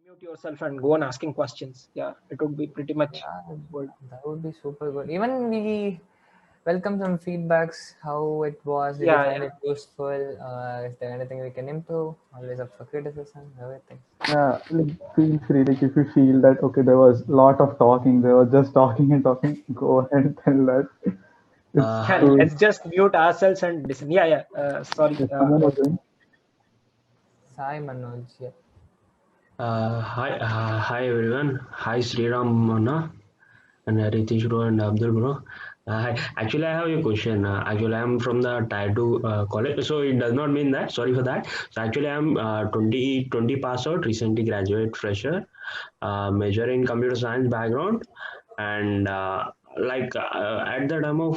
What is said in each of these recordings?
mute yourself and go on asking questions. Yeah, it would be pretty much Yeah, good. that would be super good. Even we welcome some feedbacks, how it was, did you Yeah, find yeah. it useful, is there anything we can improve, always up for criticism, everything. Yeah, like feel free. Like if you feel that okay, there was a lot of talking, they were just talking and talking. Go ahead and tell that. It's Yeah, Hi. true. let's just mute ourselves and listen. Yeah, yeah. Sorry. If someone was doing, Sai Manoj, yeah. Hi everyone. Hi Sriram Mana and Ritesh bro and Abdul bro. Actually, I have a question. Actually, I'm from the Tier 2 college, so it does not mean that. Sorry for that. So actually, I'm 2020 pass out, recently graduate fresher, major in computer science background, and at the time of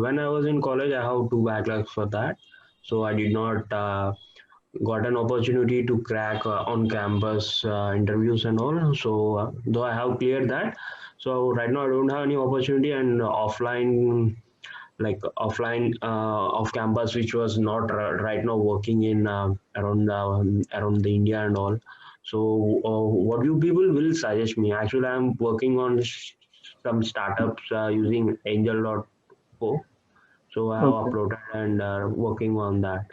when I was in college, I have two backlogs for that, so I did not. Got an opportunity to crack on campus interviews and all. So though I have cleared that, so right now I don't have any opportunity, and offline off campus, which was not right now working in around the India and all. So what you people will suggest me? Actually, I'm working on some startups using Angel.co. So I have okay. uploaded and working on that.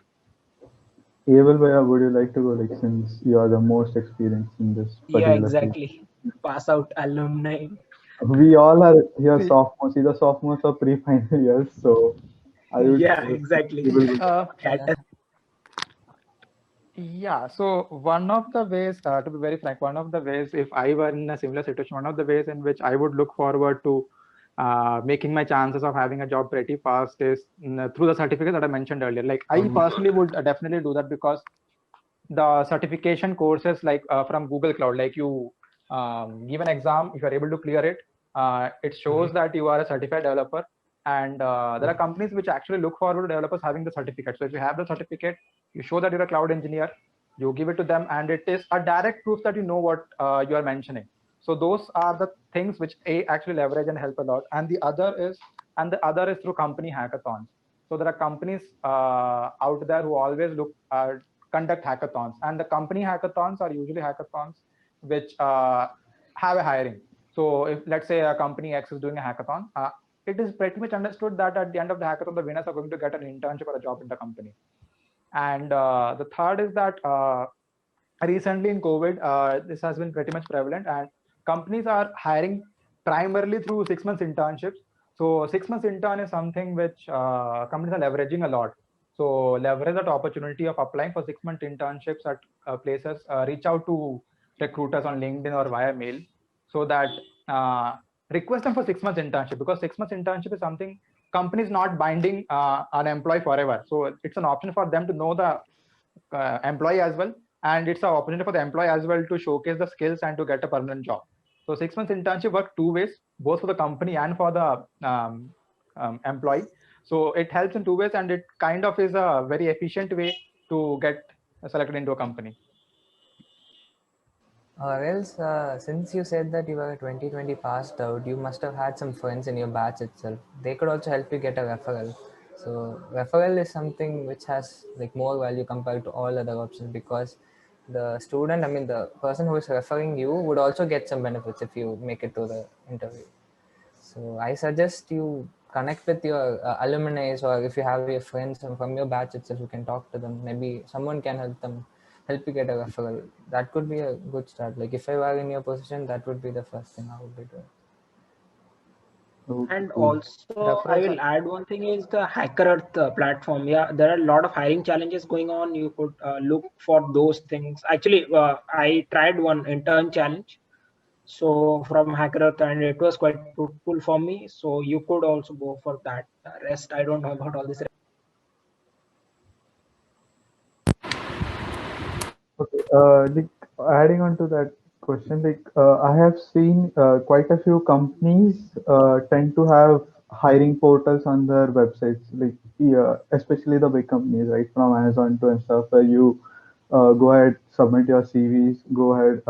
Abel Bhaiya, would you like to go? Like since you are the most experienced in this Yeah, particular field. exactly. Pass out alumni. We all are here See, sophomores, either sophomores or pre-final years. So I would Yeah, suggest exactly. Abel see, would. Yeah. yeah. So one of the ways, to be very frank, one of the ways, if I were in a similar situation, one of the ways in which I would look forward to making my chances of having a job pretty fast is through the certificates that I mentioned earlier. Like I Um, personally would definitely do that because the certification courses like from Google Cloud, like you give an exam, if you're able to clear it, it shows that you are a certified developer. And there are companies which actually look forward to developers having the certificate. So if you have the certificate, you show that you're a cloud engineer, you give it to them, and it is a direct proof that you know what you are mentioning. So those are the things which a actually leverage and help a lot. And the other is through company hackathons. So there are companies out there who always conduct hackathons, and the company hackathons are usually hackathons which have a hiring. So if let's say a company X is doing a hackathon, it is pretty much understood that at the end of the hackathon the winners are going to get an internship or a job in the company. And the third is that recently in COVID, this has been pretty much prevalent, and companies are hiring primarily through 6 months internships. So 6 months intern is something which companies are leveraging a lot. So leverage that opportunity of applying for 6 month internships at places. Reach out to recruiters on LinkedIn or via mail, so that request them for 6 months internship, because 6 months internship is something companies not binding an employee forever. So it's an option for them to know the employee as well, and it's an opportunity for the employee as well to showcase the skills and to get a permanent job. So 6 months internship work two ways, both for the company and for the employee. So it helps in two ways, and it kind of is a very efficient way to get selected into a company. Or else, since you said that you were 2020 passed out, you must have had some friends in your batch itself. They could also help you get a referral. So referral is something which has like more value compared to all other options, because the student, I mean the person who is referring you would also get some benefits if you make it to the interview. So I suggest you connect with your alumni, or if you have your friends from your batch itself, you can talk to them. Maybe someone can help you get a referral. That could be a good start. Like if I were in your position, that would be the first thing I would be doing. Okay, And cool. also, I Referrals will are add one thing is the Hacker Earth platform. Yeah, there are a lot of hiring challenges going on. You could look for those things. Actually, I tried one intern challenge. So from Hacker Earth, and it was quite fruitful for me. So you could also go for that. Rest, I don't know about all this. Okay, like adding on to that question, like I have seen quite a few companies tend to have hiring portals on their websites, like yeah, especially the big companies, right, from Amazon to and stuff, where you go ahead, submit your CVs, go ahead,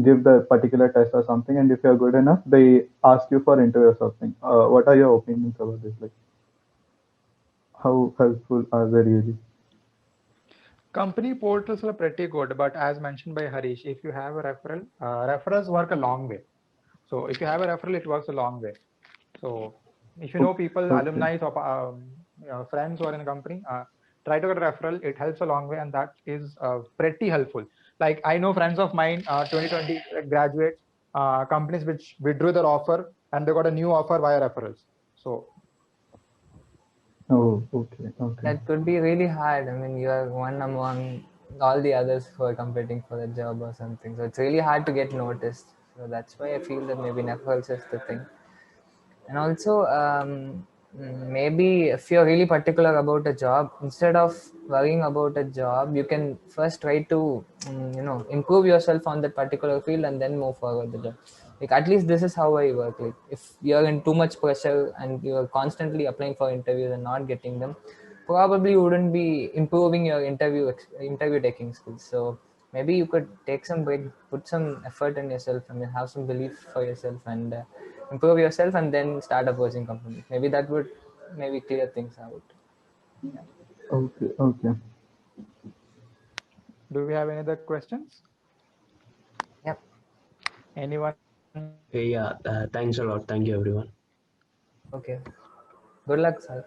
give the particular test or something, and if you're good enough, they ask you for interview or something. What are your opinions about this? Like, how helpful are they really? Company portals are pretty good, but as mentioned by Harish, if you have a referral, referrals work a long way. So if you have a referral, it works a long way. So if you know people, Okay. alumni, or friends who are in a company, try to get a referral. It helps a long way, and that is pretty helpful. Like I know friends of mine, 2020 graduates, companies which withdrew their offer and they got a new offer via referrals. So Oh, okay, okay. That could be really hard. I mean, you are one among all the others who are competing for a job or something. So it's really hard to get noticed. So that's why I feel that maybe referrals is the thing. And also, maybe if you're really particular about a job, instead of worrying about a job, you can first try to, improve yourself on that particular field and then move forward the job. Like at least this is how I work. Like if you're in too much pressure and you're constantly applying for interviews and not getting them, probably you wouldn't be improving your interview taking skills. So maybe you could take some break, put some effort in yourself, and have some belief for yourself, and improve yourself, and then start approaching companies. Maybe that would maybe clear things out. Yeah. Okay, okay. do we have any other questions? Yep. Anyone? Yeah, thanks a lot. Thank you, everyone. Okay. Good luck, sir.